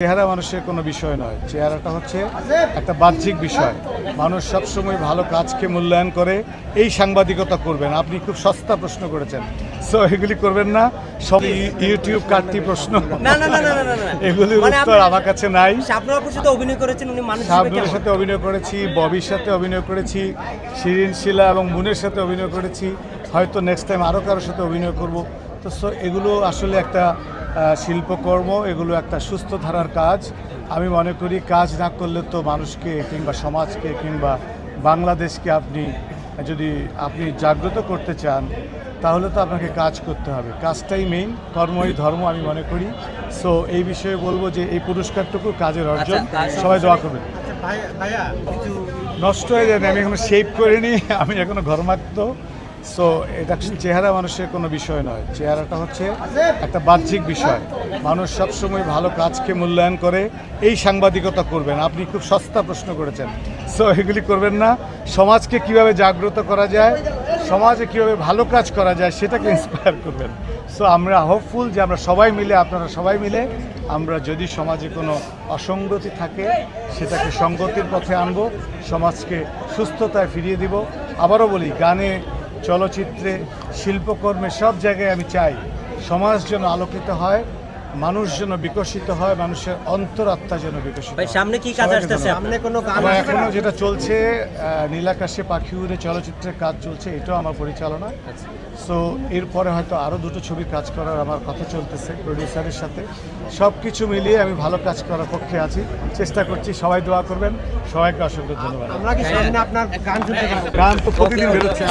চেহারা মানুষের কোনো বিষয় নয়, চেহারাটা হচ্ছে একটা বাহ্যিক বিষয়। মানুষ সবসময় ভালো কাজকে মূল্যায়ন করে। এই সাংবাদিকতা করবেন, আপনি খুব সস্তা প্রশ্ন করেছেন, সো এগুলি করবেন না। সব ইউটিউব কাটতি প্রশ্ন, এগুলির উত্তর আমার কাছে নাই। শাবনুরের সাথে অভিনয় করেছেন উনি, শাবনুরের সাথে অভিনয় করেছি, ববির সাথে অভিনয় করেছি, শিরিন শিলা এবং মুনের সাথে অভিনয় করেছি, হয়তো নেক্সট টাইম আরও কারোর সাথে অভিনয় করব। তো সো এগুলো আসলে একটা শিল্পকর্ম, এগুলো একটা সুস্থ ধারার কাজ। আমি মনে করি কাজ না করলে তো মানুষকে কিংবা সমাজকে কিংবা বাংলাদেশকে যদি আপনি জাগ্রত করতে চান তাহলে তো আপনাকে কাজ করতে হবে। কাজটাই মেইন, কর্মই ধর্ম আমি মনে করি। সো এই বিষয়ে বলবো যে এই পুরস্কারটুকু কাজের অর্জন, সবাই দোয়া করবেন। নষ্ট হয়ে যায়, আমি এখনো শেভ করিনি, আমি এখনো ঘর্মাক্ত। সো এটা চেহারা মানুষের কোনো বিষয় নয়, চেহারাটা হচ্ছে একটা বাহ্যিক বিষয়। মানুষ সবসময় ভালো কাজকে মূল্যায়ন করে। এই সাংবাদিকতা করবেন, আপনি খুব সস্তা প্রশ্ন করেছেন, সো এগুলি করবেন না। সমাজকে কিভাবে জাগ্রত করা যায়, সমাজে কিভাবে ভালো কাজ করা যায় সেটাকে ইন্সপায়ার করবেন। সো আমরা হোপফুল যে আমরা সবাই মিলে, আপনারা সবাই মিলে, আমরা যদি সমাজে কোনো অসঙ্গতি থাকে সেটাকে সঙ্গতির পথে আনবো, সমাজকে সুস্থতায় ফিরিয়ে দিব। আবারও বলি, গানে, চলচ্চিত্রে, শিল্পকর্মে, সব জায়গায় আমি চাই সমাজ যেন আলোকিত হয়, মানুষ যেন বিকশিত হয়, মানুষের অন্তরাত্মা যেন বিকশিত হয়। সামনে কি কাজ আসতেছে? সামনে কোনো গান এখনো যেটা চলছে, নীলাকাশে পাখি উড়ে চলচ্চিত্রের কাজ চলছে, এটাও আমার পরিচালনা। সো এরপরে হয়তো আরও দুটো ছবির কাজ করার আমার কথা চলতেছে প্রডিউসারের সাথে। সব কিছু মিলিয়ে আমি ভালো কাজ করার পক্ষে আছি, চেষ্টা করছি। সবাই দোয়া করবেন, সবাইকে অসংখ্য ধন্যবাদ। আমরা কি সামনে আপনার গান শুনতে পাবো? গান তো প্রতিদিন বেরোচ্ছে।